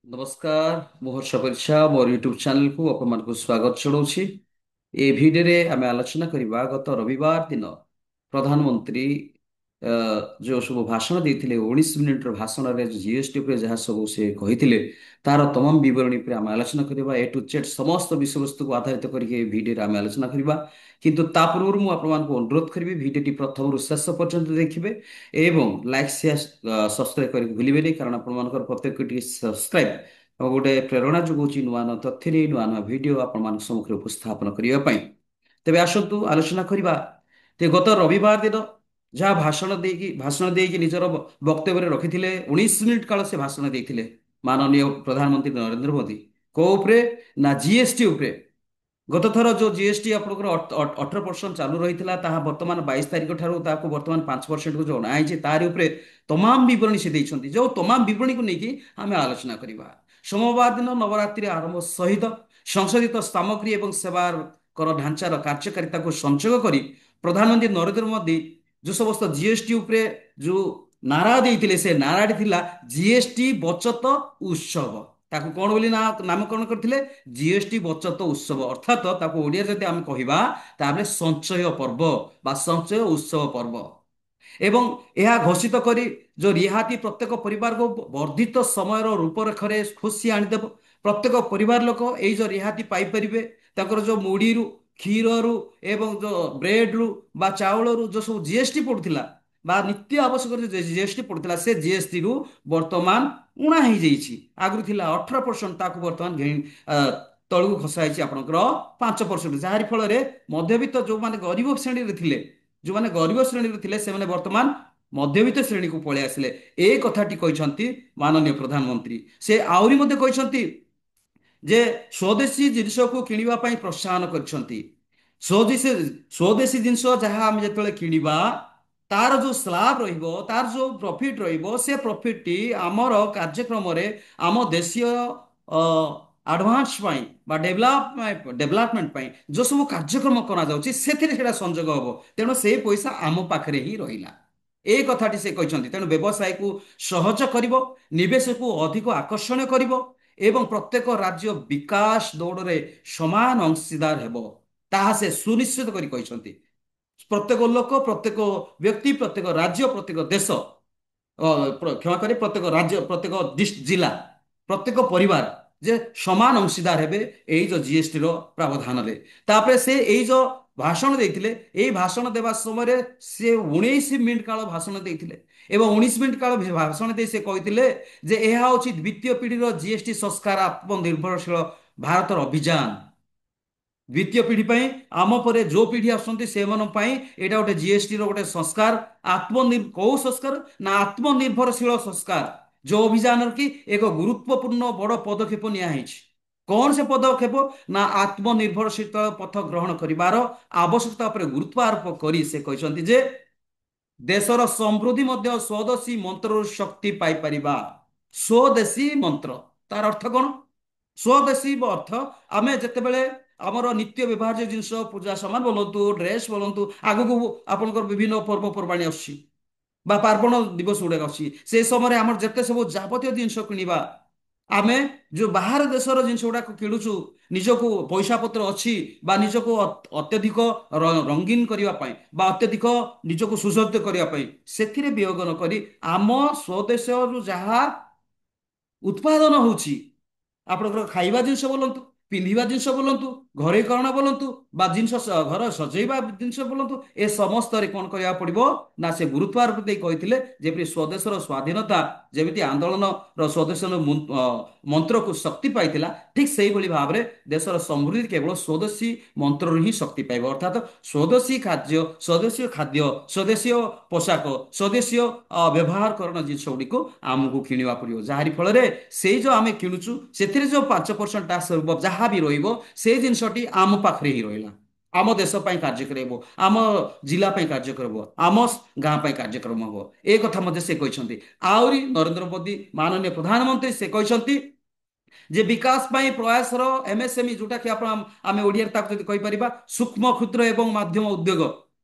ନମସ୍କାର, ମୁଁ ହର୍ଷ ପରିଛା ମୋର ୟୁଟ୍ୟୁବ ଚ୍ୟାନେଲକୁ ଆପଣମାନଙ୍କୁ ସ୍ୱାଗତ ଜଣାଉଛି। ଏ ଭିଡିଓରେ ଆମେ ଆଲୋଚନା କରିବା ଗତ ରବିବାର ଦିନ ପ୍ରଧାନମନ୍ତ୍ରୀ ଅ, ଯୋଉ ସବୁ ଭାଷଣ ଦେଇଥିଲେ 19 ମିନିଟର ଭାଷଣରେ ଜିଏସଟି ଉପରେ ଯାହା ସବୁ ସେ କହିଥିଲେ ତାର ତମାମ ବିବରଣୀ ଉପରେ ଆମେ ଆଲୋଚନା କରିବା। ଏ ଟୁ ଜେଡ୍ ସମସ୍ତ ବିଷୟବସ୍ତୁକୁ ଆଧାରିତ କରିକି ଏ ଭିଡିଓରେ ଆମେ ଆଲୋଚନା କରିବା। କିନ୍ତୁ ତା ପୂର୍ବରୁ ମୁଁ ଆପଣମାନଙ୍କୁ ଅନୁରୋଧ କରିବି ଭିଡିଓଟି ପ୍ରଥମରୁ ଶେଷ ପର୍ଯ୍ୟନ୍ତ ଦେଖିବେ ଏବଂ ଲାଇକ୍ ସେୟାର ସବସ୍କ୍ରାଇବ କରିବାକୁ ଭୁଲିବେନି, କାରଣ ଆପଣମାନଙ୍କର ପ୍ରତ୍ୟେକଟି ସବସ୍କ୍ରାଇବ ଗୋଟେ ପ୍ରେରଣା ଯୋଗାଉଛି ନୂଆ ନୂଆ ତଥ୍ୟ ନେଇ ନୂଆ ନୂଆ ଭିଡିଓ ଆପଣମାନଙ୍କ ସମ୍ମୁଖରେ ଉପସ୍ଥାପନ କରିବା ପାଇଁ। ତେବେ ଆସନ୍ତୁ ଆଲୋଚନା କରିବା। ଗତ ରବିବାର ଦିନ ଯାହା ଭାଷଣ ଦେଇକି ନିଜର ବକ୍ତବ୍ୟରେ ରଖିଥିଲେ, 19 ମିନିଟ କାଳ ସେ ଭାଷଣ ଦେଇଥିଲେ ମାନନୀୟ ପ୍ରଧାନମନ୍ତ୍ରୀ ନରେନ୍ଦ୍ର ମୋଦୀ। କୋଉ ଉପରେ? ନା ଜିଏସଟି ଉପରେ। ଗତ ଥର ଯୋଉ ଜିଏସଟି ଆପଣଙ୍କର 18% ଚାଲୁ ରହିଥିଲା, ତାହା ବର୍ତ୍ତମାନ 22 ତାରିଖ ଠାରୁ ତାକୁ ବର୍ତ୍ତମାନ 5%କୁ ଯୋଉ ଅଣାହେଇଛି ତାରି ଉପରେ ତମାମ ବିବରଣୀ ସେ ଦେଇଛନ୍ତି। ଯୋଉ ତମାମ ବିବରଣୀକୁ ନେଇକି ଆମେ ଆଲୋଚନା କରିବା। ସୋମବାର ଦିନ ନବରାତ୍ରି ଆରମ୍ଭ ସହିତ ସଂଶୋଧିତ ସାମଗ୍ରୀ ଏବଂ ସେବା କର ଢାଞ୍ଚାର କାର୍ଯ୍ୟକାରିତାକୁ ସଂଯୋଗ କରି ପ୍ରଧାନମନ୍ତ୍ରୀ ନରେନ୍ଦ୍ର ମୋଦୀ ଯୋଉ ସମସ୍ତ ଜିଏସଟି ଉପରେ ଯୋଉ ନାରା ଦେଇଥିଲେ, ସେ ନାରାଟି ଥିଲା ଜିଏସଟି ବଚତ ଉତ୍ସବ। ତାକୁ କଣ ବୋଲି ନାମକରଣ କରିଥିଲେ? ଜିଏସଟି ବଚତ ଉତ୍ସବ। ଅର୍ଥାତ ତାକୁ ଓଡ଼ିଆରେ ଯଦି ଆମେ କହିବା ତାହେଲେ ସଞ୍ଚୟ ପର୍ବ ବା ସଞ୍ଚୟ ଉତ୍ସବ ପର୍ବ। ଏବଂ ଏହା ଘୋଷିତ କରି ଯୋଉ ରିହାତି ପ୍ରତ୍ୟେକ ପରିବାରକୁ ବର୍ଦ୍ଧିତ ସମୟର ରୂପରେଖରେ ଖୁସି ଆଣିଦେବ। ପ୍ରତ୍ୟେକ ପରିବାର ଲୋକ ଏଇ ଯୋଉ ରିହାତି ପାଇପାରିବେ। ତାଙ୍କର ଯୋଉ ମୁଢିରୁ, କ୍ଷୀରରୁ ଏବଂ ଯୋଉ ବ୍ରେଡରୁ ବା ଚାଉଳରୁ ଯୋଉ ସବୁ ଜିଏସଟି ପଡୁଥିଲା ବା ନିତ୍ୟ ଆବଶ୍ୟକ ଜିଏସଟି ପଡୁଥିଲା, ସେ ଜିଏସଟି ରୁ ବର୍ତ୍ତମାନ ଉଣା ହେଇଯାଇଛି। ଆଗରୁ ଥିଲା 18%, ତାକୁ ବର୍ତ୍ତମାନ ତଳକୁ ଖସା ହେଇଛି ଆପଣଙ୍କର 5%, ଯାହାରି ଫଳରେ ମଧ୍ୟବିତ୍ତ ଯୋଉମାନେ ଗରିବ ଶ୍ରେଣୀରେ ଥିଲେ, ଯୋଉମାନେ ଗରିବ ଶ୍ରେଣୀରେ ଥିଲେ ସେମାନେ ବର୍ତ୍ତମାନ ମଧ୍ୟବିତ୍ତ ଶ୍ରେଣୀକୁ ପଳେଇ ଆସିଲେ। ଏ କଥାଟି କହିଛନ୍ତି ମାନନୀୟ ପ୍ରଧାନମନ୍ତ୍ରୀ। ସେ ଆହୁରି ମଧ୍ୟ କହିଛନ୍ତି ଯେ ସ୍ୱଦେଶୀ ଜିନିଷକୁ କିଣିବା ପାଇଁ ପ୍ରୋତ୍ସାହନ କରିଛନ୍ତି। ସ୍ୱଦେଶୀ ସ୍ୱଦେଶୀ ଜିନିଷ ଯାହା ଆମେ ଯେତେବେଳେ କିଣିବା, ତାର ଯୋଉ ସ୍ଲାବ ରହିବ, ତାର ଯୋଉ ପ୍ରଫିଟ ରହିବ, ସେ ପ୍ରଫିଟଟି ଆମର କାର୍ଯ୍ୟକ୍ରମରେ ଆମ ଦେଶୀୟ ଆଡଭାନ୍ସ ପାଇଁ ବା ଡେଭଲପମେଣ୍ଟ ପାଇଁ ଯୋଉ ସବୁ କାର୍ଯ୍ୟକ୍ରମ କରାଯାଉଛି ସେଥିରେ ସେଟା ସଂଯୋଗ ହବ। ତେଣୁ ସେଇ ପଇସା ଆମ ପାଖରେ ହିଁ ରହିଲା। এই କଥାଟି ସେ କହିଛନ୍ତି। ତେଣୁ ବ୍ୟବସାୟକୁ ସହଜ କରିବ, ନିବେଶକୁ ଅଧିକ ଆକର୍ଷଣୀୟ କରିବ ଏବଂ ପ୍ରତ୍ୟେକ ରାଜ୍ୟ ବିକାଶ ଦୌଡ଼ରେ ସମାନ ଅଂଶୀଦାର ହେବ, ତାହା ସେ ସୁନିଶ୍ଚିତ କରି କହିଛନ୍ତି। ପ୍ରତ୍ୟେକ ଲୋକ, ପ୍ରତ୍ୟେକ ବ୍ୟକ୍ତି, ପ୍ରତ୍ୟେକ ରାଜ୍ୟ, ପ୍ରତ୍ୟେକ ଦେଶ, କ୍ଷମା କରି ପ୍ରତ୍ୟେକ ରାଜ୍ୟ, ପ୍ରତ୍ୟେକ ଜିଲ୍ଲା, ପ୍ରତ୍ୟେକ ପରିବାର ଯେ ସମାନ ଅଂଶୀଦାର ହେବେ ଏଇ ଯୋଉ ଜିଏସଟି ର ପ୍ରାବଧାନରେ। ତାପରେ ସେ ଏଇ ଯୋଉ ଭାଷଣ ଦେଇଥିଲେ, ଏଇ ଭାଷଣ ଦେବା ସମୟରେ ସେ 19 ମିନିଟ କାଳ ଭାଷଣ ଦେଇଥିଲେ ଏବଂ 19 ମିନିଟ କାଳ ଭାଷଣ ଦେଇ ସେ କହିଥିଲେ ଯେ ଏହା ହେଉଛି ଦ୍ୱିତୀୟ ପିଢ଼ିର ଜିଏସଟି ସଂସ୍କାର ଆତ୍ମନିର୍ଭରଶୀଳ ଭାରତର ଅଭିଯାନ। ଦ୍ୱିତୀୟ ପିଢ଼ି ପାଇଁ, ଆମ ପରେ ଯୋଉ ପିଢ଼ି ଆସୁଛନ୍ତି ସେମାନଙ୍କ ପାଇଁ ଏଇଟା ଗୋଟେ ଜିଏସଟି ର ଗୋଟେ ସଂସ୍କାର। କୋଉ ସଂସ୍କାର? ନା ଆତ୍ମନିର୍ଭରଶୀଳ ସଂସ୍କାର। ଯୋଉ ଅଭିଯାନରେ କି ଏକ ଗୁରୁତ୍ୱପୂର୍ଣ୍ଣ ବଡ ପଦକ୍ଷେପ ନିଆଯାଇଛି। କଣ ସେ ପଦକ୍ଷେପ? ନା ଆତ୍ମନିର୍ଭରଶୀଳ ପଥ ଗ୍ରହଣ କରିବାର ଆବଶ୍ୟକତା ଉପରେ ଗୁରୁତ୍ୱ ଆରୋପ କରି ସେ କହିଛନ୍ତି ଯେ ଦେଶର ସମୃଦ୍ଧି ମଧ୍ୟ ସ୍ୱଦେଶୀ ମନ୍ତ୍ରରୁ ଶକ୍ତି ପାଇପାରିବା। ସ୍ୱଦେଶୀ ମନ୍ତ୍ର, ତାର ଅର୍ଥ କଣ? ସ୍ୱଦେଶୀ ଅର୍ଥ ଆମେ ଯେତେବେଳେ ଆମର ନିତ୍ୟ ବ୍ୟବହାର୍ଯ୍ୟ ଜିନିଷ, ପୂଜା ସାମାନ ବୋଲନ୍ତୁ, ଡ୍ରେସ୍ ବୋଲନ୍ତୁ, ଆଗକୁ ଆପଣଙ୍କର ବିଭିନ୍ନ ପର୍ବପର୍ବାଣି ଆସୁଛି ବା ପାର୍ବଣ ଦିବସ ଗୁଡାକ ଆସୁଛି, ସେ ସମୟରେ ଆମର ଯେତେ ସବୁ ଯାବତୀୟ ଜିନିଷ କିଣିବା, ଆମେ ଯୋଉ ବାହାର ଦେଶର ଜିନିଷ ଗୁଡାକ କିଣୁଛୁ ନିଜକୁ ପଇସା ପତ୍ର ଅଛି ବା ନିଜକୁ ଅତ୍ୟଧିକ ରଙ୍ଗୀନ କରିବା ପାଇଁ ବା ଅତ୍ୟଧିକ ନିଜକୁ ସୁସଜ୍ଜିତ କରିବା ପାଇଁ, ସେଥିରେ ବିয়োଗ ନ କରି ଆମ ସ୍ୱଦେଶରୁ ଯାହା ଉତ୍ପାଦନ ହଉଛି, ଆପଣଙ୍କର ଖାଇବା ଜିନିଷ ବୋଲନ୍ତୁ, ପିନ୍ଧିବା ଜିନିଷ ବୋଲନ୍ତୁ, ଘରୋଇକରଣ ବୋଲନ୍ତୁ ବା ଜିନିଷ ଘର ସଜେଇବା ଜିନିଷ ବୋଲନ୍ତୁ, ଏ ସମସ୍ତରେ କଣ କରିବାକୁ ପଡିବ? ନା ସେ ଗୁରୁତ୍ୱ ଆରୋପ ଦେଇ କହିଥିଲେ ଯେପରି ସ୍ୱଦେଶର ସ୍ୱାଧୀନତା ଯେମିତି ଆନ୍ଦୋଳନର ସ୍ୱଦେଶ ମନ୍ତ୍ରକୁ ଶକ୍ତି ପାଇଥିଲା, ଠିକ ସେଇଭଳି ଭାବରେ ଦେଶର ସମୃଦ୍ଧି କେବଳ ସ୍ୱଦେଶୀ ମନ୍ତ୍ରରୁ ହିଁ ଶକ୍ତି ପାଇବ। ଅର୍ଥାତ ସ୍ୱଦେଶୀ ଖାଦ୍ୟ, ସ୍ୱଦେଶୀୟ ପୋଷାକ, ସ୍ୱଦେଶୀୟ ବ୍ୟବହାର କରଣ ଜିନିଷ ଗୁଡ଼ିକୁ ଆମକୁ କିଣିବାକୁ ପଡିବ, ଯାହାରି ଫଳରେ ସେଇ ଯୋଉ ଆମେ କିଣୁଛୁ ସେଥିରେ ଯୋଉ 5% ଟାକ୍ସ ଯାହା ବି ରହିବ, ସେ ଜିନିଷଟି ଆମ ପାଖରେ ହିଁ ରହିଲା। ଆମ ଦେଶ ପାଇଁ କାର୍ଯ୍ୟ କରିବ, ଆମ ଜିଲ୍ଲା ପାଇଁ କାର୍ଯ୍ୟ କରିବ, ଆମ ଗାଁ ପାଇଁ କାର୍ଯ୍ୟକ୍ରମ ହବ। ଏ କଥା ମଧ୍ୟ ସେ କହିଛନ୍ତି। ଆହୁରି ନରେନ୍ଦ୍ର ମୋଦୀ ମାନନୀୟ ପ୍ରଧାନମନ୍ତ୍ରୀ ସେ କହିଛନ୍ତି ଯେ ବିକାଶ ପାଇଁ ପ୍ରୟାସର ଏମଏସଏମଇ, ଯୋଉଟା କି ଆମେ ଓଡ଼ିଆରେ ତାକୁ ଯଦି କହିପାରିବା ସୂକ୍ଷ୍ମ କ୍ଷୁଦ୍ର ଏବଂ ମାଧ୍ୟମ ଉଦ୍ୟୋଗ,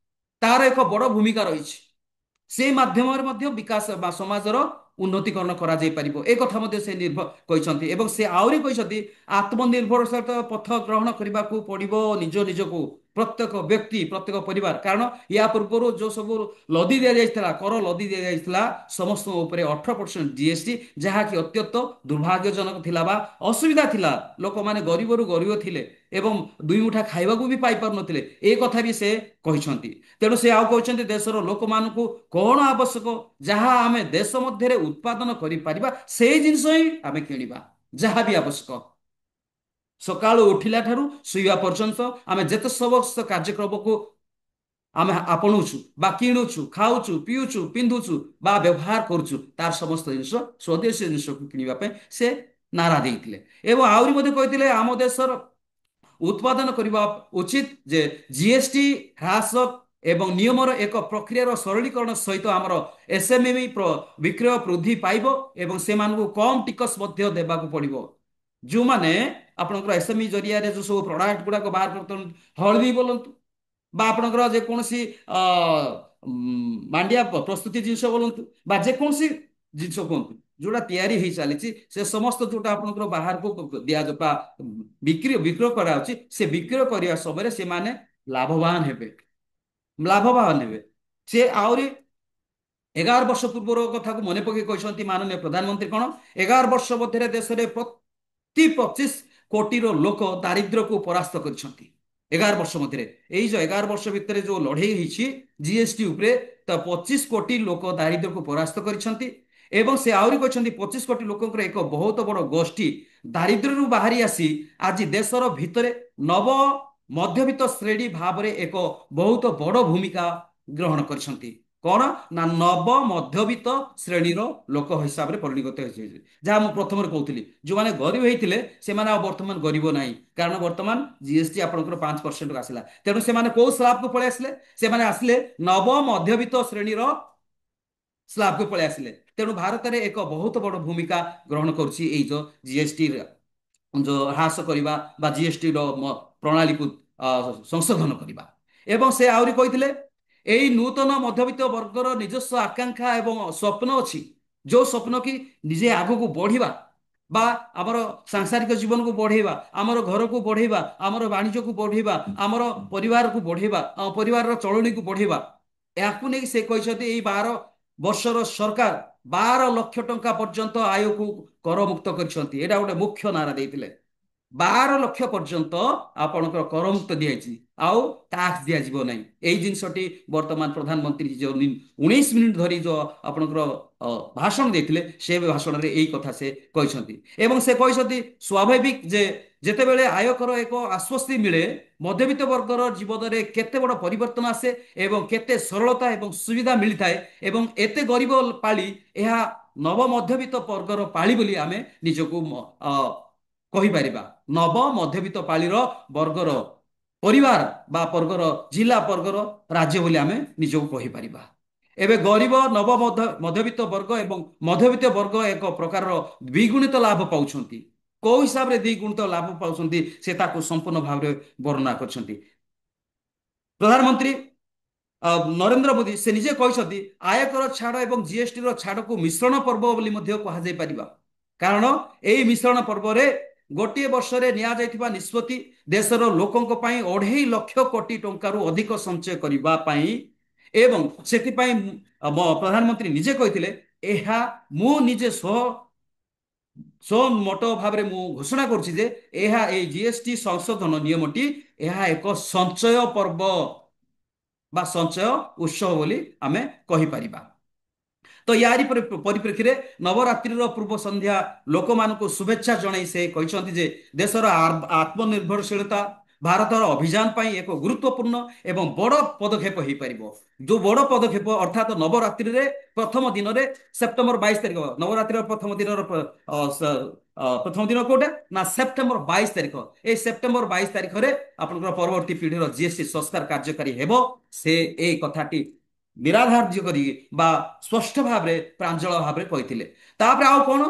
ତାର ଏକ ବଡ ଭୂମିକା ରହିଛି। ସେ ମାଧ୍ୟମରେ ମଧ୍ୟ ବିକାଶ ବା ସମାଜର ଉନ୍ନତିକରଣ କରାଯାଇ ପାରିବ ଏ କଥା ମଧ୍ୟ ସେ କହିଛନ୍ତି। ଏବଂ ସେ ଆହୁରି କହିଛନ୍ତି ଆତ୍ମନିର୍ଭରଶୀଳତା ପଥ ଗ୍ରହଣ କରିବାକୁ ପଡ଼ିବ ନିଜ ନିଜକୁ, ପ୍ରତ୍ୟେକ ବ୍ୟକ୍ତି, ପ୍ରତ୍ୟେକ ପରିବାର। କାରଣ ୟା ପୂର୍ବରୁ ଯୋଉ ସବୁ ଲଦି ଦିଆଯାଇଥିଲା, କର ଲଦି ଦିଆଯାଇଥିଲା ସମସ୍ତଙ୍କ ଉପରେ 18% ଜିଏସଟି, ଯାହାକି ଅତ୍ୟନ୍ତ ଦୁର୍ଭାଗ୍ୟଜନକ ଥିଲା ବା ଅସୁବିଧା ଥିଲା। ଲୋକମାନେ ଗରିବରୁ ଗରିବ ଥିଲେ ଏବଂ ଦୁଇ ମୁଠା ଖାଇବାକୁ ବି ପାଇପାରୁନଥିଲେ, ଏ କଥା ବି ସେ କହିଛନ୍ତି। ତେଣୁ ସେ ଆଉ କହିଛନ୍ତି ଦେଶର ଲୋକମାନଙ୍କୁ କଣ ଆବଶ୍ୟକ, ଯାହା ଆମେ ଦେଶ ମଧ୍ୟରେ ଉତ୍ପାଦନ କରିପାରିବା ସେଇ ଜିନିଷ ହିଁ ଆମେ କିଣିବା। ଯାହା ବି ଆବଶ୍ୟକ, ସକାଳୁ ଉଠିଲା ଠାରୁ ଶୋଇବା ପର୍ଯ୍ୟନ୍ତ ଆମେ ଯେତେ ସମସ୍ତ କାର୍ଯ୍ୟକ୍ରମକୁ ଆମେ ଆପଣଉଛୁ ବା କିଣୁଛୁ, ଖାଉଛୁ, ପିଉଛୁ, ପିନ୍ଧୁଛୁ ବା ବ୍ୟବହାର କରୁଛୁ, ତାର ସମସ୍ତ ଜିନିଷ ସ୍ୱଦେଶୀ ଜିନିଷକୁ କିଣିବା ପାଇଁ ସେ ନାରା ଦେଇଥିଲେ। ଏବଂ ଆହୁରି ମଧ୍ୟ କହିଥିଲେ ଆମ ଦେଶର ଉତ୍ପାଦନ କରିବା ଉଚିତ ଯେ ଜିଏସଟି ହ୍ରାସ ଏବଂ ନିୟମର ଏକ ପ୍ରକ୍ରିୟାର ସରଳୀକରଣ ସହିତ ଆମର ଏସଏମଏମଇ ବିକ୍ରୟ ବୃଦ୍ଧି ପାଇବ ଏବଂ ସେମାନଙ୍କୁ କମ୍ ଟିକସ ମଧ୍ୟ ଦେବାକୁ ପଡ଼ିବ। ଯେଉଁମାନେ ଆପଣଙ୍କର ଏସଏମଇ ଜରିଆରେ ଯେଉଁ ସବୁ ପ୍ରଡକ୍ଟ ଗୁଡାକ ବାହାର କରୁଛନ୍ତି, ହଳଦୀ ବୋଲନ୍ତୁ ବା ଆପଣଙ୍କର ଯେକୌଣସି ମାଣ୍ଡିଆ ପ୍ରସ୍ତୁତି ଜିନିଷ ବୋଲନ୍ତୁ ବା ଯେକୌଣସି ଜିନିଷ କୁହନ୍ତୁ ଯୋଉଟା ତିଆରି ହେଇ ଚାଲିଛି, ସେ ସମସ୍ତ ଯୋଉଟା ଆପଣଙ୍କର ବାହାରକୁ ଦିଆଯାଉ ବା ବିକ୍ରୟ କରାଯାଉଛି, ସେ ବିକ୍ରୟ କରିବା ସମୟରେ ସେମାନେ ଲାଭବାନ ହେବେ, ଲାଭବାନ ହେବେ। ସେ ଆହୁରି 11 ବର୍ଷ ପୂର୍ବର କଥାକୁ ମନେ ପକେଇ କହିଛନ୍ତି ମାନନୀୟ ପ୍ରଧାନମନ୍ତ୍ରୀ କଣ, 11 ବର୍ଷ ମଧ୍ୟରେ ଦେଶରେ ପ୍ରତି 25 କୋଟିର ଲୋକ ଦାରିଦ୍ର୍ୟକୁ ପରାସ୍ତ କରିଛନ୍ତି। 11 ବର୍ଷ ମଧ୍ୟରେ, ଏଇ ଯୋଉ 11 ବର୍ଷ ଭିତରେ ଯୋଉ ଲଢେଇ ହେଇଛି ଜିଏସଟି ଉପରେ, ତ 25 କୋଟି ଲୋକ ଦାରିଦ୍ର୍ୟକୁ ପରାସ୍ତ କରିଛନ୍ତି। ଏବଂ ସେ ଆହୁରି କହିଛନ୍ତି 25 କୋଟି ଲୋକଙ୍କର ଏକ ବହୁତ ବଡ ଗୋଷ୍ଠୀ ଦାରିଦ୍ର୍ୟରୁ ବାହାରି ଆସି ଆଜି ଦେଶର ଭିତରେ ନବ ମଧ୍ୟବିତ୍ତ ଶ୍ରେଣୀ ଭାବରେ ଏକ ବହୁତ ବଡ ଭୂମିକା ଗ୍ରହଣ କରିଛନ୍ତି। କଣ ନା ନବ ମଧ୍ୟବିତ୍ତ ଶ୍ରେଣୀର ଲୋକ ହିସାବରେ ପରିଣତ ହେଇଯାଇଛି। ଯାହା ମୁଁ ପ୍ରଥମରେ କହୁଥିଲି, ଯୋଉମାନେ ଗରିବ ହେଇଥିଲେ ସେମାନେ ଆଉ ବର୍ତ୍ତମାନ ଗରିବ ନାହିଁ, କାରଣ ବର୍ତ୍ତମାନ ଜିଏସଟି ଆପଣଙ୍କର 5% ଆସିଲା। ତେଣୁ ସେମାନେ କୋଉ ସ୍ଲାବକୁ ପଳେଇ ଆସିଲେ, ସେମାନେ ଆସିଲେ ନବ ମଧ୍ୟବିତ୍ତ ଶ୍ରେଣୀର ସ୍ଲାବକୁ ପଳେଇ ଆସିଲେ। ତେଣୁ ଭାରତରେ ଏକ ବହୁତ ବଡ ଭୂମିକା ଗ୍ରହଣ କରୁଛି ଏଇ ଯୋଉ ଜିଏସଟି ଯୋଉ ହ୍ରାସ କରିବା ବା ଜିଏସଟି ର ପ୍ରଣାଳୀକୁ ସଂଶୋଧନ କରିବା। ଏବଂ ସେ ଆହୁରି କହିଥିଲେ ଏଇ ନୂତନ ମଧ୍ୟବିତ୍ତ ବର୍ଗର ନିଜସ୍ୱ ଆକାଂକ୍ଷା ଏବଂ ସ୍ୱପ୍ନ ଅଛି, ଯୋଉ ସ୍ୱପ୍ନ କି ନିଜେ ଆଗକୁ ବଢିବା ବା ଆମର ସାଂସାରିକ ଜୀବନକୁ ବଢେଇବା, ଆମର ଘରକୁ ବଢେଇବା, ଆମର ବାଣିଜ୍ୟକୁ ବଢେଇବା, ଆମର ପରିବାରକୁ ବଢେଇବା, ଆମ ପରିବାରର ଚଳଣିକୁ ବଢେଇବା। ଏହାକୁ ନେଇ ସେ କହିଛନ୍ତି ଏଇ 12 ବର୍ଷର ସରକାର 12 ଲକ୍ଷ ଟଙ୍କା ପର୍ଯ୍ୟନ୍ତ ଆୟକୁ କରମୁକ୍ତ କରିଛନ୍ତି। ଏଇଟା ଗୋଟେ ମୁଖ୍ୟ ନାରା ଦେଇଥିଲେ। 12 ଲକ୍ଷ ପର୍ଯ୍ୟନ୍ତ ଆପଣଙ୍କର କରମୁକ୍ତ ଦିଆଯାଇଛି, ଆଉ ଟାକ୍ସ ଦିଆଯିବ ନାହିଁ। ଏଇ ଜିନିଷଟି ବର୍ତ୍ତମାନ ପ୍ରଧାନମନ୍ତ୍ରୀ ଯୋଉ 19 ମିନିଟ ଧରି ଯୋଉ ଆପଣଙ୍କର ଭାଷଣ ଦେଇଥିଲେ, ସେ ଭାଷଣରେ ଏଇ କଥା ସେ କହିଛନ୍ତି। ଏବଂ ସେ କହିଛନ୍ତି ସ୍ୱାଭାବିକ ଯେ ଯେତେବେଳେ ଆୟକର ଏକ ଆଶ୍ୱସ୍ତି ମିଳେ, ମଧ୍ୟବିତ୍ତ ବର୍ଗର ଜୀବନରେ କେତେ ବଡ ପରିବର୍ତ୍ତନ ଆସେ ଏବଂ କେତେ ସରଳତା ଏବଂ ସୁବିଧା ମିଳିଥାଏ। ଏବଂ ଏତେ ଗରିବ ପାଳି ଏହା ନବ ମଧ୍ୟବିତ୍ତ ବର୍ଗର ପାଳି ବୋଲି ଆମେ ନିଜକୁ କହିପାରିବା। ନବ ମଧ୍ୟବିତ୍ତ ପାଳିର ବର୍ଗର ପରିବାର ବା ବର୍ଗର ଜିଲ୍ଲା ବର୍ଗର ରାଜ୍ୟ ବୋଲି ଆମେ ନିଜକୁ କହିପାରିବା। ଏବେ ଗରିବ ନବ ମଧ୍ୟବିତ୍ତ ବର୍ଗ ଏବଂ ମଧ୍ୟବିତ୍ତ ବର୍ଗ ଏକ ପ୍ରକାରର ଦ୍ୱିଗୁଣିତ ଲାଭ ପାଉଛନ୍ତି। କୋଉ ହିସାବରେ ଦ୍ୱିଗୁଣିତ ଲାଭ ପାଉଛନ୍ତି ସେ ତାକୁ ସମ୍ପୂର୍ଣ୍ଣ ଭାବରେ ବର୍ଣ୍ଣନା କରିଛନ୍ତି। ପ୍ରଧାନମନ୍ତ୍ରୀ ନରେନ୍ଦ୍ର ମୋଦୀ ସେ ନିଜେ କହିଛନ୍ତି ଆୟକର ଛାଡ଼ ଏବଂ ଜିଏସଟି ର ଛାଡ଼କୁ ମିଶ୍ରଣ ପର୍ବ ବୋଲି ମଧ୍ୟ କୁହାଯାଇ ପାରିବ। କାରଣ ଏହି ମିଶ୍ରଣ ପର୍ବରେ ଗୋଟିଏ ବର୍ଷରେ ନିଆଯାଇଥିବା ନିଷ୍ପତ୍ତି ଦେଶର ଲୋକଙ୍କ ପାଇଁ 2.5 ଲକ୍ଷ କୋଟି ଟଙ୍କାରୁ ଅଧିକ ସଞ୍ଚୟ କରିବା ପାଇଁ। ଏବଂ ସେଥିପାଇଁ ପ୍ରଧାନମନ୍ତ୍ରୀ ନିଜେ କହିଥିଲେ ଏହା ମୁଁ ନିଜେ ମୋଟ ଭାବରେ ମୁଁ ଘୋଷଣା କରୁଛି ଯେ ଏହା ଏଇ ଜିଏସଟି ସଂଶୋଧନ ନିୟମଟି ଏହା ଏକ ସଞ୍ଚୟ ପର୍ବ ବା ସଞ୍ଚୟ ଉତ୍ସବ ବୋଲି ଆମେ କହିପାରିବା। ତ ୟାରି ପରିପ୍ରେକ୍ଷୀରେ ନବରାତ୍ରିର ପୂର୍ବ ସନ୍ଧ୍ୟା ଲୋକମାନଙ୍କୁ ଶୁଭେଚ୍ଛା ଜଣାଇ ସେ କହିଛନ୍ତି ଯେ ଦେଶର ଆତ୍ମନିର୍ଭରଶୀଳତା ଭାରତର ଅଭିଯାନ ପାଇଁ ଏକ ଗୁରୁତ୍ୱପୂର୍ଣ୍ଣ ଏବଂ ବଡ଼ ପଦକ୍ଷେପ ହେଇପାରିବ। ଯୋଉ ବଡ଼ ପଦକ୍ଷେପ ଅର୍ଥାତ ନବରାତ୍ରିରେ ପ୍ରଥମ ଦିନରେ ସେପ୍ଟେମ୍ବର 22 ତାରିଖ, ନବରାତ୍ରିର ପ୍ରଥମ ଦିନ କୋଉଟା ନା ସେପ୍ଟେମ୍ବର 22 ତାରିଖ। ଏଇ ସେପ୍ଟେମ୍ବର 22 ତାରିଖରେ ଆପଣଙ୍କର ପରବର୍ତ୍ତୀ ପିଢିର ଜିଏସଟି ସଂସ୍କାର କାର୍ଯ୍ୟକାରୀ ହେବ। ସେ ଏଇ କଥାଟି ନିରାଧାର୍ଯ୍ୟ କରି ବା ସ୍ପଷ୍ଟ ଭାବରେ ପ୍ରାଞ୍ଜଳ ଭାବରେ କହିଥିଲେ। ତାପରେ ଆଉ କଣ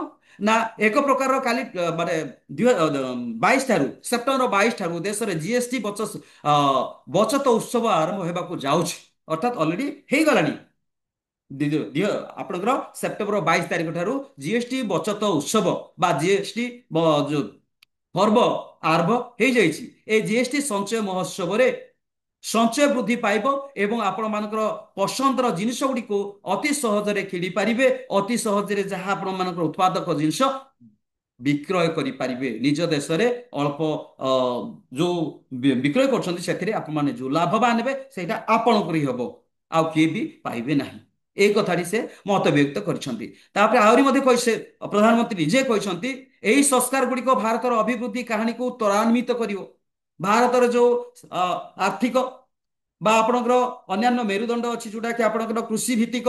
ନା ଏକ ପ୍ରକାରର କାଲି ମାନେ 22 ଠାରୁ ସେପ୍ଟେମ୍ବର 22 ଠାରୁ ଦେଶରେ ଜିଏସଟି ବଚତ ଉତ୍ସବ ଆରମ୍ଭ ହେବାକୁ ଯାଉଛି, ଅର୍ଥାତ ଅଲରେଡି ହେଇଗଲାଣି। ଆପଣଙ୍କର ସେପ୍ଟେମ୍ବର 22 ତାରିଖ ଠାରୁ ଜିଏସଟି ବଚତ ଉତ୍ସବ ବା ଜିଏସଟି ଯୋଉ ପର୍ବ ଆରମ୍ଭ ହେଇଯାଇଛି। ଏ ଜିଏସଟି ସଞ୍ଚୟ ମହୋତ୍ସବରେ ସଞ୍ଚୟ ବୃଦ୍ଧି ପାଇବ ଏବଂ ଆପଣମାନଙ୍କର ପସନ୍ଦର ଜିନିଷ ଗୁଡ଼ିକୁ ଅତି ସହଜରେ କିଣି ପାରିବେ। ଅତି ସହଜରେ ଯାହା ଆପଣମାନଙ୍କର ଉତ୍ପାଦକ ଜିନିଷ ବିକ୍ରୟ କରିପାରିବେ ନିଜ ଦେଶରେ ଅଳ୍ପ ଅ, ଯୋଉ ବିକ୍ରୟ କରୁଛନ୍ତି ସେଥିରେ ଆପଣମାନେ ଯୋଉ ଲାଭବାନ ହେବେ ସେଇଟା ଆପଣଙ୍କର ହିଁ ହବ, ଆଉ କିଏ ବି ପାଇବେ ନାହିଁ। ଏଇ କଥାଟି ସେ ମତ ବ୍ୟକ୍ତ କରିଛନ୍ତି। ତାପରେ ଆହୁରି ମଧ୍ୟ ସେ ପ୍ରଧାନମନ୍ତ୍ରୀ ନିଜେ କହିଛନ୍ତି ଏହି ସଂସ୍କାର ଗୁଡ଼ିକ ଭାରତର ଅଭିବୃଦ୍ଧି କାହାଣୀକୁ ତ୍ୱରାନ୍ୱିତ କରିବ। ଭାରତର ଯୋଉ ଅ, ଆର୍ଥିକ ବା ଆପଣଙ୍କର ଅନ୍ୟାନ୍ୟ ମେରୁଦଣ୍ଡ ଅଛି ଯୋଉଟା କି ଆପଣଙ୍କର କୃଷି ଭିତ୍ତିକ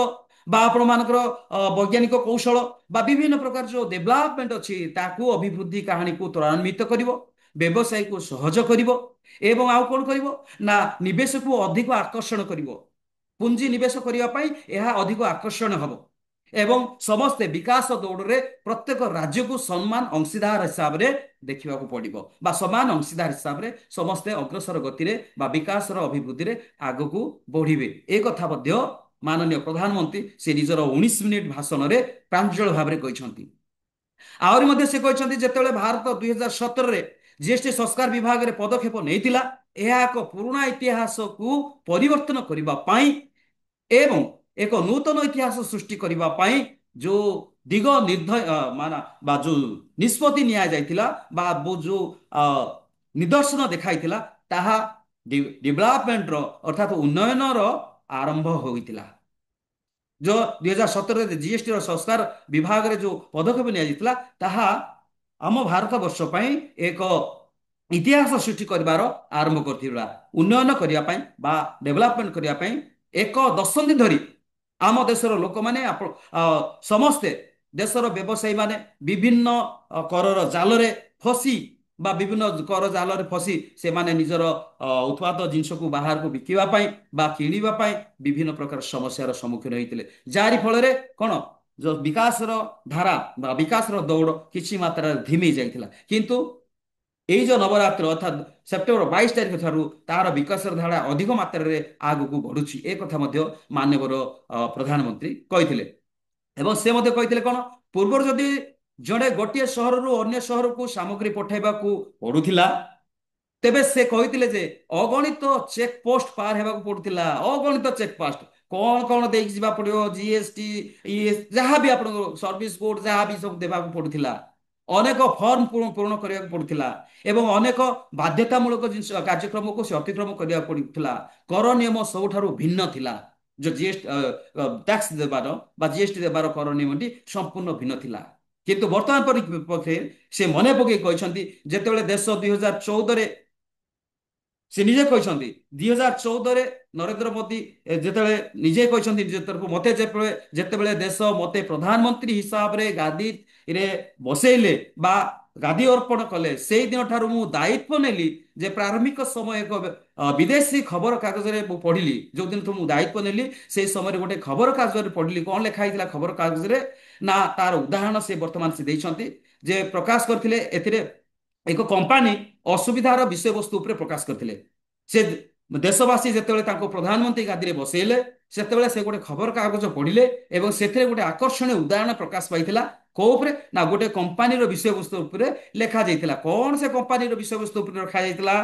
ବା ଆପଣମାନଙ୍କର ବୈଜ୍ଞାନିକ କୌଶଳ ବା ବିଭିନ୍ନ ପ୍ରକାର ଯୋଉ ଡେଭଲପମେଣ୍ଟ ଅଛି ତାକୁ ଅଭିବୃଦ୍ଧି କାହାଣୀକୁ ତ୍ୱରାନ୍ୱିତ କରିବ, ବ୍ୟବସାୟକୁ ସହଜ କରିବ ଏବଂ ଆଉ କଣ କରିବ ନା ନିବେଶକୁ ଅଧିକ ଆକର୍ଷଣ କରିବ। ପୁଞ୍ଜି ନିବେଶ କରିବା ପାଇଁ ଏହା ଅଧିକ ଆକର୍ଷଣ ହେବ ଏବଂ ସମସ୍ତେ ବିକାଶ ଦୌଡ଼ରେ ପ୍ରତ୍ୟେକ ରାଜ୍ୟକୁ ସମାନ ଅଂଶୀଦାର ହିସାବରେ ଦେଖିବାକୁ ପଡ଼ିବ ବା ସମାନ ଅଂଶୀଦାର ହିସାବରେ ସମସ୍ତେ ଅଗ୍ରସର ଗତିରେ ବା ବିକାଶର ଅଭିବୃଦ୍ଧିରେ ଆଗକୁ ବଢିବେ। ଏ କଥା ମଧ୍ୟ ମାନନୀୟ ପ୍ରଧାନମନ୍ତ୍ରୀ ସେ ନିଜର 19 ମିନିଟ ଭାଷଣରେ ପ୍ରାଞ୍ଜଳ ଭାବରେ କହିଛନ୍ତି। ଆହୁରି ମଧ୍ୟ ସେ କହିଛନ୍ତି ଯେତେବେଳେ ଭାରତ 2017ରେ ଜିଏସଟି ସଂସ୍କାର ବିଭାଗରେ ପଦକ୍ଷେପ ନେଇଥିଲା ଏହା ଏକ ପୁରୁଣା ଇତିହାସକୁ ପରିବର୍ତ୍ତନ କରିବା ପାଇଁ ଏବଂ ଏକ ନୂତନ ଇତିହାସ ସୃଷ୍ଟି କରିବା ପାଇଁ ଯୋଉ ଦିଗ ନିର୍ଦ୍ଧୟ ମାନେ ବା ଯୋଉ ନିଷ୍ପତ୍ତି ନିଆଯାଇଥିଲା ବା ଯୋଉ ଅ, ନିଦର୍ଶନ ଦେଖାଇଥିଲା ତାହା ଡେଭଲପମେଣ୍ଟର ଅର୍ଥାତ୍ ଉନ୍ନୟନର ଆରମ୍ଭ ହୋଇଥିଲା। ଯୋଉ 2017ରେ ଜିଏସଟିର ସଂସ୍କାର ବିଭାଗରେ ଯୋଉ ପଦକ୍ଷେପ ନିଆଯାଇଥିଲା ତାହା ଆମ ଭାରତ ବର୍ଷ ପାଇଁ ଏକ ଇତିହାସ ସୃଷ୍ଟି କରିବାର ଆରମ୍ଭ କରିଥିଲା। ଉନ୍ନୟନ କରିବା ପାଇଁ ବା ଡେଭଲପମେଣ୍ଟ କରିବା ପାଇଁ ଏକ ଦଶନ୍ଧି ଧରି ଆମ ଦେଶର ଲୋକମାନେ ସମସ୍ତେ ଦେଶର ବ୍ୟବସାୟୀ ମାନେ ବିଭିନ୍ନ କରର ଜାଲରେ ଫସି ବା ବିଭିନ୍ନ କର ଜାଲରେ ଫସି ସେମାନେ ନିଜର ଉତ୍ପାଦ ଜିନିଷକୁ ବାହାରକୁ ବିକିବା ପାଇଁ ବା କିଣିବା ପାଇଁ ବିଭିନ୍ନ ପ୍ରକାର ସମସ୍ୟାର ସମ୍ମୁଖୀନ ହେଇଥିଲେ, ଯାରି ଫଳରେ କଣ ଯୋଉ ବିକାଶର ଧାରା ବା ବିକାଶର ଦୌଡ଼ କିଛି ମାତ୍ରାରେ ଧିମେଇ ଯାଇଥିଲା। କିନ୍ତୁ ଏଇ ଯୋଉ ନବରାତ୍ର ଅର୍ଥାତ୍ ସେପ୍ଟେମ୍ବର 22 ତାରିଖ ଠାରୁ ତାହାର ବିକାଶର ଧାରା ଅଧିକ ମାତ୍ରାରେ ଆଗକୁ ବଢୁଛି ଏ କଥା ମଧ୍ୟ ମାନ୍ୟବର ପ୍ରଧାନମନ୍ତ୍ରୀ କହିଥିଲେ। ଏବଂ ସେ ମଧ୍ୟ କହିଥିଲେ କଣ ପୂର୍ବରୁ ଯଦି ଜଣେ ଗୋଟିଏ ସହରରୁ ଅନ୍ୟ ସହରକୁ ସାମଗ୍ରୀ ପଠାଇବାକୁ ପଡୁଥିଲା ତେବେ ସେ କହିଥିଲେ ଯେ ଅଗଣିତ ଚେକ୍ ପୋଷ୍ଟ ପାର ହେବାକୁ ପଡୁଥିଲା। ଅଗଣିତ ଚେକ୍ ପୋଷ୍ଟ କଣ କଣ ଦେଇକି ଯିବାକୁ ପଡିବ, ଜିଏସଟି ଯାହା ବି ଆପଣଙ୍କ ସର୍ଭିସ କୋଡ ଯାହା ବି ସବୁ ଦେବାକୁ ପଡୁଥିଲା। ଅନେକ ଫର୍ମ ପୂରଣ କରିବାକୁ ପଡୁଥିଲା ଏବଂ ଅନେକ ବାଧ୍ୟତାମୂଳକ ଜିନିଷ କାର୍ଯ୍ୟକ୍ରମକୁ ସେ ଅତିକ୍ରମ କରିବାକୁ ପଡୁଥିଲା। କର ନିୟମ ସବୁଠାରୁ ଭିନ୍ନ ଥିଲା। ଯୋଉ ଜିଏସଟି ଟ୍ୟାକ୍ସ ଦେବାର ବା ଜିଏସଟି ଦେବାର କର ନିୟମଟି ସମ୍ପୂର୍ଣ୍ଣ ଭିନ୍ନ ଥିଲା। କିନ୍ତୁ ବର୍ତ୍ତମାନ ପରିପ୍ରେକ୍ଷୀରେ ସେ ମନେ ପକେଇ କହିଛନ୍ତି ଯେତେବେଳେ ଦେଶ 2014ରେ ସେ ନିଜେ କହିଛନ୍ତି 2014ରେ ନରେନ୍ଦ୍ର ମୋଦୀ ଯେତେବେଳେ ନିଜେ କହିଛନ୍ତି ନିଜ ତରଫରୁ ମତେ ଯେତେବେଳେ ଦେଶ ମତେ ପ୍ରଧାନମନ୍ତ୍ରୀ ହିସାବରେ ଗାଦିରେ ବସେଇଲେ ବା ଗାଦି ଅର୍ପଣ କଲେ ସେଇ ଦିନ ଠାରୁ ମୁଁ ଦାୟିତ୍ୱ ନେଲି ଯେ ପ୍ରାରମ୍ଭିକ ସମୟ ଏକ ବିଦେଶୀ ଖବର କାଗଜରେ ମୁଁ ପଢିଲି। ଯୋଉ ଦିନଠୁ ମୁଁ ଦାୟିତ୍ୱ ନେଲି ସେଇ ସମୟରେ ଗୋଟେ ଖବର କାଗଜରେ ପଢିଲି। କଣ ଲେଖା ହେଇଥିଲା ଖବର କାଗଜରେ ନା ତାର ଉଦାହରଣ ସେ ବର୍ତ୍ତମାନ ସେ ଦେଇଛନ୍ତି ଯେ ପ୍ରକାଶ କରିଥିଲେ ଏଥିରେ ଏକ କମ୍ପାନୀ ଅସୁବିଧାର ବିଷୟବସ୍ତୁ ଉପରେ ପ୍ରକାଶ କରିଥିଲେ। ସେ ଦେଶବାସୀ ଯେତେବେଳେ ତାଙ୍କୁ ପ୍ରଧାନମନ୍ତ୍ରୀ ଗାଦିରେ ବସେଇଲେ ସେତେବେଳେ ସେ ଗୋଟେ ଖବର କାଗଜ ପଢିଲେ ଏବଂ ସେଥିରେ ଗୋଟେ ଆକର୍ଷଣୀୟ ଉଦାହରଣ ପ୍ରକାଶ ପାଇଥିଲା। କୋଉ ଉପରେ ନା ଗୋଟେ କମ୍ପାନୀର ବିଷୟବସ୍ତୁ ଉପରେ ଲେଖା ଯାଇଥିଲା। କଣ ସେ କମ୍ପାନୀର ବିଷୟବସ୍ତୁ ଉପରେ ରଖାଯାଇଥିଲା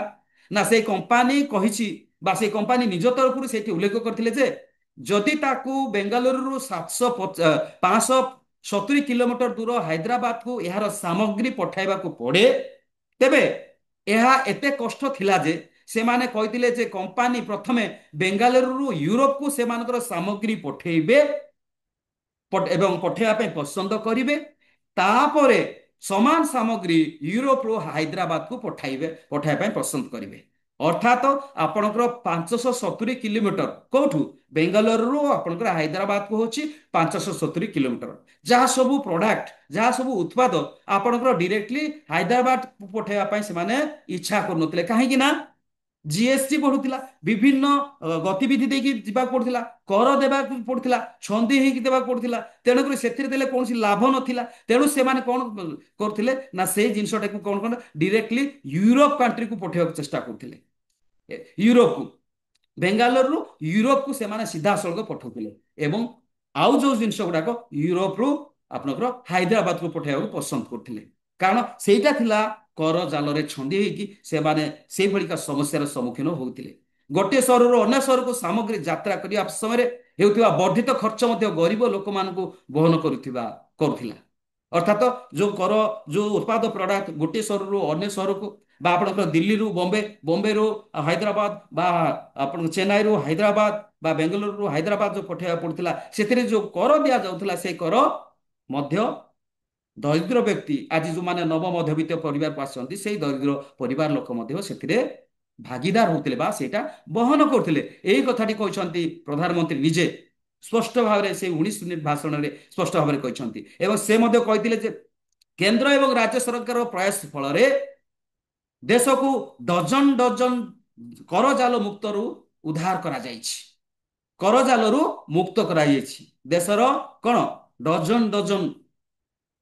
ନା ସେଇ କମ୍ପାନୀ କହିଛି ବା ସେଇ କମ୍ପାନୀ ନିଜ ତରଫରୁ ସେଇଠି ଉଲ୍ଲେଖ କରିଥିଲେ ଯେ ଯଦି ତାକୁ ବେଙ୍ଗାଲୁରୁରୁ 570 କିଲୋମିଟର ଦୂର ହାଇଦ୍ରାବାଦକୁ ଏହାର ସାମଗ୍ରୀ ପଠାଇବାକୁ ପଡେ ତେବେ ଏହା ଏତେ କଷ୍ଟ ଥିଲା ଯେ ସେମାନେ କହିଥିଲେ ଯେ କମ୍ପାନୀ ପ୍ରଥମେ ବେଙ୍ଗାଲୁରୁରୁ ୟୁରୋପକୁ ସେମାନଙ୍କର ସାମଗ୍ରୀ ପଠେଇବେ ଏବଂ ପଠେଇବା ପାଇଁ ପସନ୍ଦ କରିବେ, ତାପରେ ସମାନ ସାମଗ୍ରୀ ୟୁରୋପରୁ ହାଇଦ୍ରାବାଦକୁ ପଠାଇବା ପାଇଁ ପସନ୍ଦ କରିବେ। ଅର୍ଥାତ ଆପଣଙ୍କର 570 କିଲୋମିଟର କୋଉଠୁ ବେଙ୍ଗାଲୁରୁରୁ ଆପଣଙ୍କର ହାଇଦ୍ରାବାଦକୁ ହଉଛି 570 କିଲୋମିଟର। ଯାହା ସବୁ ପ୍ରଡକ୍ଟ ଯାହା ସବୁ ଉତ୍ପାଦ ଆପଣଙ୍କର ଡିରେକ୍ଟଲି ହାଇଦ୍ରାବାଦ ପଠେଇବା ପାଇଁ ସେମାନେ ଇଚ୍ଛା କରୁନଥିଲେ। କାହିଁକି ନା ଜିଏସଟି ବଢୁଥିଲା, ବିଭିନ୍ନ ଗତିବିଧି ଦେଇକି ଯିବାକୁ ପଡୁଥିଲା, କର ଦେବାକୁ ପଡୁଥିଲା, ଛନ୍ଦି ହେଇକି ଦେବାକୁ ପଡୁଥିଲା। ତେଣୁକରି ସେଥିରେ ଦେଲେ କୌଣସି ଲାଭ ନଥିଲା। ତେଣୁ ସେମାନେ କଣ କରୁଥିଲେ ନା ସେଇ ଜିନିଷଟାକୁ କଣ କଣ ଡିରେକ୍ଟଲି ୟୁରୋପ କଣ୍ଟ୍ରିକୁ ପଠେଇବାକୁ ଚେଷ୍ଟା କରୁଥିଲେ। ୟୁରୋପକୁ ବେଙ୍ଗାଲୋରରୁ ୟୁରୋପକୁ ସେମାନେ ସିଧାସଳଖ ପଠାଉଥିଲେ ଏବଂ ଆଉ ଯୋଉ ଜିନିଷ ଗୁଡାକ ୟୁରୋପରୁ ଆପଣଙ୍କର ହାଇଦ୍ରାବାଦକୁ ପଠାଇବାକୁ ପସନ୍ଦ କରୁଥିଲେ। କାରଣ ସେଇଟା ଥିଲା କର ଜାଲରେ ଛନ୍ଦି ହେଇକି ସେମାନେ ସେଇଭଳିକା ସମସ୍ୟାର ସମ୍ମୁଖୀନ ହଉଥିଲେ। ଗୋଟିଏ ସହରରୁ ଅନ୍ୟ ସହରକୁ ସାମଗ୍ରୀ ଯାତ୍ରା କରିବା ସମୟରେ ହେଉଥିବା ବର୍ଦ୍ଧିତ ଖର୍ଚ୍ଚ ମଧ୍ୟ ଗରିବ ଲୋକମାନଙ୍କୁ ବହନ କରୁଥିଲା। ଅର୍ଥାତ ଯୋଉ କର, ଯୋଉ ଉତ୍ପାଦ ପ୍ରଡକ୍ଟ ଗୋଟିଏ ସହରରୁ ଅନ୍ୟ ସହରକୁ ବା ଆପଣଙ୍କର ଦିଲ୍ଲୀରୁ ବମ୍ବେ, ବମ୍ବେରୁ ହାଇଦ୍ରାବାଦ ବା ଆପଣଙ୍କ ଚେନ୍ନାଇରୁ ହାଇଦ୍ରାବାଦ ବା ବେଙ୍ଗାଲୁରୁରୁ ହାଇଦ୍ରାବାଦ ଯୋଉ ପଠେଇବାକୁ ପଡୁଥିଲା, ସେଥିରେ ଯୋଉ କର ଦିଆଯାଉଥିଲା ସେଇ କର ମଧ୍ୟ ଦରିଦ୍ର ବ୍ୟକ୍ତି, ଆଜି ଯୋଉମାନେ ନବ ମଧ୍ୟବିତ୍ତ ପରିବାରକୁ ଆସନ୍ତି ସେଇ ଦରିଦ୍ର ପରିବାର ଲୋକ ମଧ୍ୟ ସେଥିରେ ଭାଗିଦାର ହଉଥିଲେ ବା ସେଇଟା ବହନ କରୁଥିଲେ। ଏଇ କଥାଟି କହିଛନ୍ତି ପ୍ରଧାନମନ୍ତ୍ରୀ ନିଜେ ସ୍ପଷ୍ଟ ଭାବରେ ସେଇ 19 ମିନିଟ ଭାଷଣରେ ସ୍ପଷ୍ଟ ଭାବରେ କହିଛନ୍ତି। ଏବଂ ସେ ମଧ୍ୟ କହିଥିଲେ ଯେ କେନ୍ଦ୍ର ଏବଂ ରାଜ୍ୟ ସରକାରଙ୍କ ପ୍ରୟାସ ଫଳରେ ଦେଶକୁ ଡଜନ ଡଜନ କରଜାଲ ମୁକ୍ତରୁ ଉଦ୍ଧାର କରାଯାଇଛି। କରଜାଲରୁ ମୁକ୍ତ କରାଯାଇଛି ଦେଶର କଣ ଡଜନ ଡଜନ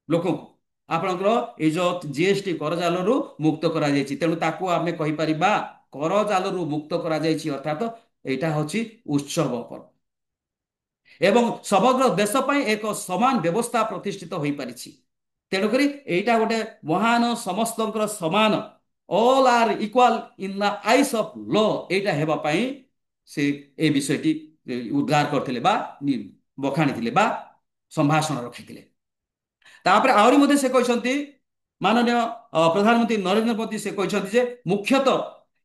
ଲୋକଙ୍କୁ ଆପଣଙ୍କର ଏଇ ଯୋଉ ଜିଏସଟି କରଜାଲରୁ ମୁକ୍ତ କରାଯାଇଛି। ତେଣୁ ତାକୁ ଆମେ କହିପାରିବା କରଜାଲରୁ ମୁକ୍ତ କରାଯାଇଛି, ଅର୍ଥାତ ଏଇଟା ହଉଛି ଉତ୍ସବ ପର୍ବ ଏବଂ ସମଗ୍ର ଦେଶ ପାଇଁ ଏକ ସମାନ ବ୍ୟବସ୍ଥା ପ୍ରତିଷ୍ଠିତ ହୋଇପାରିଛି। ତେଣୁକରି ଏଇଟା ଗୋଟେ ମହାନ, ସମସ୍ତଙ୍କର ସମାନ, all are equal in the eyes of law, ଏଇଟା ହେବା ପାଇଁ ସେ ଏ ବିଷୟଟି ଉଦ୍ଗାର କରିଥିଲେ ବା ବଖାଣିଥିଲେ ବା ସମ୍ଭାଷଣ ରଖିଥିଲେ। ତାପରେ ଆହୁରି ମଧ୍ୟ ସେ କହିଛନ୍ତି, ମାନନୀୟ ପ୍ରଧାନମନ୍ତ୍ରୀ ନରେନ୍ଦ୍ର ମୋଦୀ ସେ କହିଛନ୍ତି ଯେ ମୁଖ୍ୟତଃ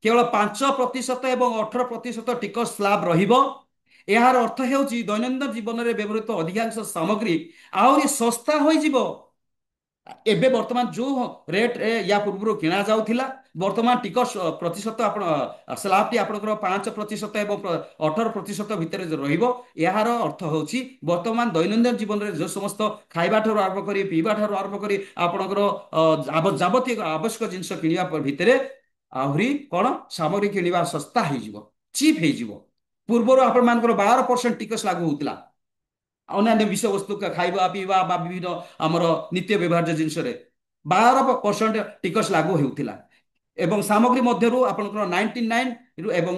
କେବଳ 5% ଏବଂ 18% ଟିକସ ସ୍ଲାବ ରହିବ। ଏହାର ଅର୍ଥ ହେଉଛି ଦୈନନ୍ଦିନ ଜୀବନରେ ବ୍ୟବହୃତ ଅଧିକାଂଶ ସାମଗ୍ରୀ ଆହୁରି ଶସ୍ତା ହୋଇଯିବ। ଏବେ ବର୍ତ୍ତମାନ ଯୋଉ ରେଟରେ ୟା ପୂର୍ବରୁ କିଣା ଯାଉଥିଲା, ବର୍ତ୍ତମାନ ଟିକସ ପ୍ରତିଶତ ଆପଣ ସ୍ଲାବଟି ଆପଣଙ୍କର 5% ଏବଂ 18% ଭିତରେ ରହିବ। ଏହାର ଅର୍ଥ ହେଉଛି ବର୍ତ୍ତମାନ ଦୈନନ୍ଦିନ ଜୀବନରେ ଯେଉଁ ସମସ୍ତ ଖାଇବା ଠାରୁ ଆରମ୍ଭ କରି ପିଇବା ଠାରୁ ଆରମ୍ଭ କରି ଆପଣଙ୍କର ଯାବତୀୟ ଆବଶ୍ୟକ ଜିନିଷ କିଣିବା ଭିତରେ ଆହୁରି କଣ ସାମଗ୍ରୀ କିଣିବା ଶସ୍ତା ହେଇଯିବ, ଚିପ୍ ହେଇଯିବ। ପୂର୍ବରୁ ଆପଣମାନଙ୍କର 12% ଟିକସ ଲାଗୁ ହଉଥିଲା ଅନ୍ୟାନ୍ୟ ବିଷୟବସ୍ତୁ ଖାଇବା ପିଇବା ବା ବିଭିନ୍ନ ଆମର ନିତ୍ୟ ବ୍ୟବହାର୍ଯ୍ୟ ଜିନିଷରେ 12% ଟିକସ ଲାଗୁ ହେଉଥିଲା। ଏବଂ ସାମଗ୍ରୀ ମଧ୍ୟରୁ ଆପଣଙ୍କର 99 ଏବଂ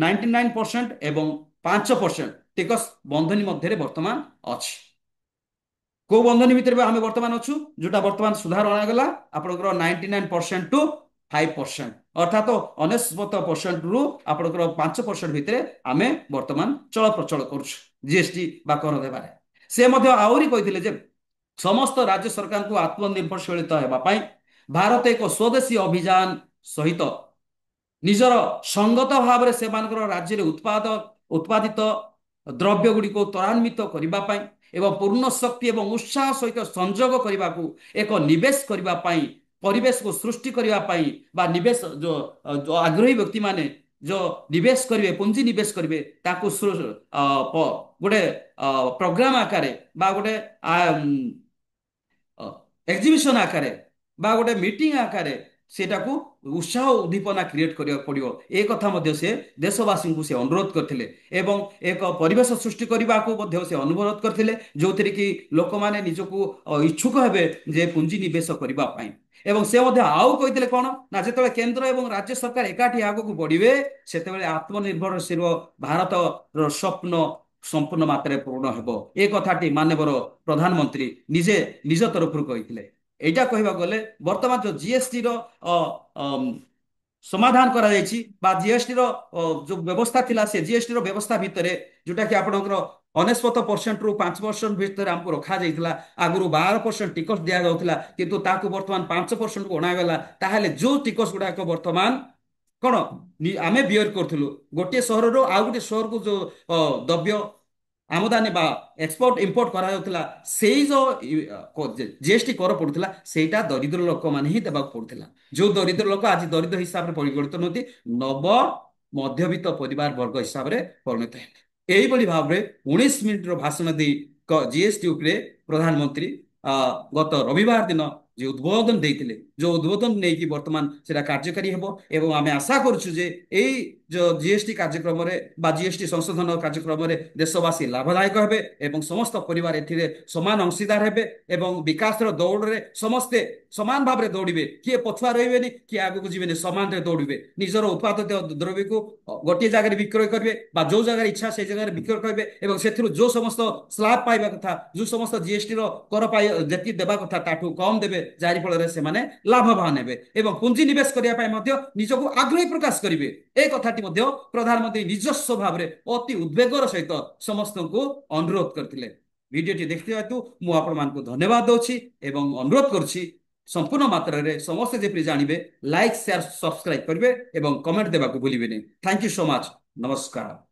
99% ଏବଂ 5% ଟିକସ ବନ୍ଧନୀ ମଧ୍ୟରେ ବର୍ତ୍ତମାନ ଅଛି। କୋଉ ବନ୍ଧନୀ ଭିତରେ ଆମେ ବର୍ତ୍ତମାନ ଅଛୁ, ଯୋଉଟା ବର୍ତ୍ତମାନ ସୁଧାର ଅଣାଗଲା ଆପଣଙ୍କର 99% ଟୁ 5%, ଅର୍ଥାତ 99% ରୁ ଆପଣଙ୍କର 5% ଭିତରେ ଆମେ ବର୍ତ୍ତମାନ ଚଳପ୍ରଚଳ କରୁଛୁ ଜିଏସଟି ବା କର ଦେବାରେ। ସେ ମଧ୍ୟ ଆହୁରି କହିଥିଲେ ଯେ ସମସ୍ତ ରାଜ୍ୟ ସରକାରଙ୍କୁ ଆତ୍ମନିର୍ଭରଶୀଳତା ହେବା ପାଇଁ ଭାରତ ଏକ ସ୍ୱଦେଶୀ ଅଭିଯାନ ସହିତ ନିଜର ସଙ୍ଗତ ଭାବରେ ସେମାନଙ୍କର ରାଜ୍ୟରେ ଉତ୍ପାଦିତ ଦ୍ରବ୍ୟ ଗୁଡ଼ିକୁ ତ୍ୱରାନ୍ୱିତ କରିବା ପାଇଁ ଏବଂ ପୂର୍ଣ୍ଣ ଶକ୍ତି ଏବଂ ଉତ୍ସାହ ସହିତ ସଂଯୋଗ କରିବାକୁ ଏକ ନିବେଶ କରିବା ପାଇଁ, ପରିବେଶକୁ ସୃଷ୍ଟି କରିବା ପାଇଁ ବା ନିବେଶ ଯୋଉ ଆଗ୍ରହୀ ବ୍ୟକ୍ତିମାନେ ଯୋଉ ନିବେଶ କରିବେ, ପୁଞ୍ଜି ନିବେଶ କରିବେ, ତାଙ୍କୁ ଗୋଟେ ପ୍ରୋଗ୍ରାମ ଆକାରରେ ବା ଗୋଟେ ଏକ୍ଜିବିସନ ଆକାରରେ ବା ଗୋଟେ ମିଟିଂ ଆକାରରେ ସେଟାକୁ ଉତ୍ସାହ ଉଦ୍ଦୀପନା କ୍ରିଏଟ କରିବାକୁ ପଡିବ। ଏ କଥା ମଧ୍ୟ ସେ ଦେଶବାସୀଙ୍କୁ ସେ ଅନୁରୋଧ କରିଥିଲେ ଏବଂ ଏକ ପରିବେଶ ସୃଷ୍ଟି କରିବାକୁ ମଧ୍ୟ ସେ ଅନୁରୋଧ କରିଥିଲେ, ଯୋଉଥିରେ କି ଲୋକମାନେ ନିଜକୁ ଇଚ୍ଛୁକ ହେବେ ଯେ ପୁଞ୍ଜି ନିବେଶ କରିବା ପାଇଁ। ଏବଂ ସେ ମଧ୍ୟ ଆଉ କହିଥିଲେ କଣ ନା, ଯେତେବେଳେ କେନ୍ଦ୍ର ଏବଂ ରାଜ୍ୟ ସରକାର ଏକାଠି ଆଗକୁ ବଢିବେ ସେତେବେଳେ ଆତ୍ମନିର୍ଭରଶୀଳ ଭାରତର ସ୍ୱପ୍ନ ସମ୍ପୂର୍ଣ୍ଣ ମାତ୍ରାରେ ପୂରଣ ହେବ। ଏ କଥାଟି ମାନ୍ୟବର ପ୍ରଧାନମନ୍ତ୍ରୀ ନିଜେ ନିଜ ତରଫରୁ କହିଥିଲେ। ଏଇଟା କହିବାକୁ ଗଲେ ବର୍ତ୍ତମାନ ଯୋଉ ଜିଏସଟି ର ସମାଧାନ କରାଯାଇଛି ବା ଜିଏସଟି ର ଯୋଉ ବ୍ୟବସ୍ଥା ଥିଲା, ସେ ଜିଏସଟି ର ବ୍ୟବସ୍ଥା ଭିତରେ ଯୋଉଟା କି ଆପଣଙ୍କର 99% ରୁ 5% ଭିତରେ ଆମକୁ ରଖାଯାଇଥିଲା। ଆଗରୁ 12% ଟିକସ ଦିଆଯାଉଥିଲା, କିନ୍ତୁ ତାକୁ ବର୍ତ୍ତମାନ 5% କୁ ଅଣାଗଲା। ତାହେଲେ ଯୋଉ ଟିକସ ଗୁଡାକ ବର୍ତ୍ତମାନ କଣ ଆମେ ବିୟର କରୁଥିଲୁ, ଗୋଟିଏ ସହରରୁ ଆଉ ଗୋଟେ ସହରକୁ ଯୋଉ ଦ୍ରବ୍ୟ ଆମଦାନୀ ବା ଏକ୍ସପୋର୍ଟ ଇମ୍ପୋର୍ଟ କରାଯାଉଥିଲା, ସେଇ ଯୋଉ ଜିଏସଟି କର ପଡୁଥିଲା ସେଇଟା ଦରିଦ୍ର ଲୋକମାନେ ହିଁ ଦେବାକୁ ପଡୁଥିଲା। ଯୋଉ ଦରିଦ୍ର ଲୋକ ଆଜି ଦରିଦ୍ର ହିସାବରେ ପରିଗଣିତ ନୁହନ୍ତି, ନବ ମଧ୍ୟବିତ୍ତ ପରିବାର ବର୍ଗ ହିସାବରେ ପରିଣତ ହେଲେ। ଏଇଭଳି ଭାବରେ 19 ମିନିଟର ଭାଷଣ ଦେଇ ଜିଏସଟି ଉପରେ ପ୍ରଧାନମନ୍ତ୍ରୀ ଗତ ରବିବାର ଦିନ যে ଉଦ୍ବୋଧନ ଦେଇଥିଲେ, ଯୋଉ ଉଦ୍ବୋଧନ ନେଇକି ବର୍ତ୍ତମାନ ସେଟା କାର୍ଯ୍ୟକାରୀ ହେବ। ଏବଂ ଆମେ ଆଶା କରୁଛୁ ଯେ ଏଇ ଯୋଉ ଜିଏସଟି କାର୍ଯ୍ୟକ୍ରମରେ ବା ଜିଏସଟି ସଂଶୋଧନ କାର୍ଯ୍ୟକ୍ରମରେ ଦେଶବାସୀ ଲାଭଦାୟକ ହେବେ ଏବଂ ସମସ୍ତ ପରିବାର ଏଥିରେ ସମାନ ଅଂଶୀଦାର ହେବେ ଏବଂ ବିକାଶର ଦୌଡ଼ରେ ସମସ୍ତେ ସମାନ ଭାବରେ ଦୌଡ଼ିବେ। କିଏ ପଛୁଆ ରହିବେନି, କିଏ ଆଗକୁ ଯିବେନି, ସମାନରେ ଦୌଡ଼ିବେ। ନିଜର ଉତ୍ପାଦିତ ଦ୍ରବ୍ୟକୁ ଗୋଟିଏ ଜାଗାରେ ବିକ୍ରୟ କରିବେ ବା ଯୋଉ ଜାଗାରେ ଇଚ୍ଛା ସେଇ ଜାଗାରେ ବିକ୍ରୟ କରିବେ ଏବଂ ସେଥିରୁ ଯୋଉ ସମସ୍ତ ସ୍ଲାବ ପାଇବା କଥା, ଯୋଉ ସମସ୍ତ ଜିଏସଟି ର କର ପାଇ ଯେତିକି ଦେବା କଥା ତାଠୁ କମ ଦେବେ, ଯାରି ଫଳରେ ସେମାନେ ଲାଭବାନ ହେବେ ଏବଂ ପୁଞ୍ଜି ନିବେଶ କରିବା ପାଇଁ ମଧ୍ୟ ନିଜକୁ ଆଗ୍ରହୀ ପ୍ରକାଶ କରିବେ। ଏ କଥାଟି ମଧ୍ୟ ପ୍ରଧାନମନ୍ତ୍ରୀ ନିଜସ୍ୱ ଭାବରେ ଅତି ଉଦ୍ବେଗର ସହିତ ସମସ୍ତଙ୍କୁ ଅନୁରୋଧ କରିଥିଲେ। ଭିଡିଓଟି ଦେଖିଥିବା ହେତୁ ମୁଁ ଆପଣମାନଙ୍କୁ ଧନ୍ୟବାଦ ଦଉଛି ଏବଂ ଅନୁରୋଧ କରୁଛି ସମ୍ପୂର୍ଣ୍ଣ ମାତ୍ରାରେ ସମସ୍ତେ ଯେପରି ଜାଣିବେ ଲାଇକ୍ ସେୟାର ସବସ୍କ୍ରାଇବ କରିବେ ଏବଂ କମେଣ୍ଟ ଦେବାକୁ ଭୁଲିବେନି। Thank you so much. ନମସ୍କାର।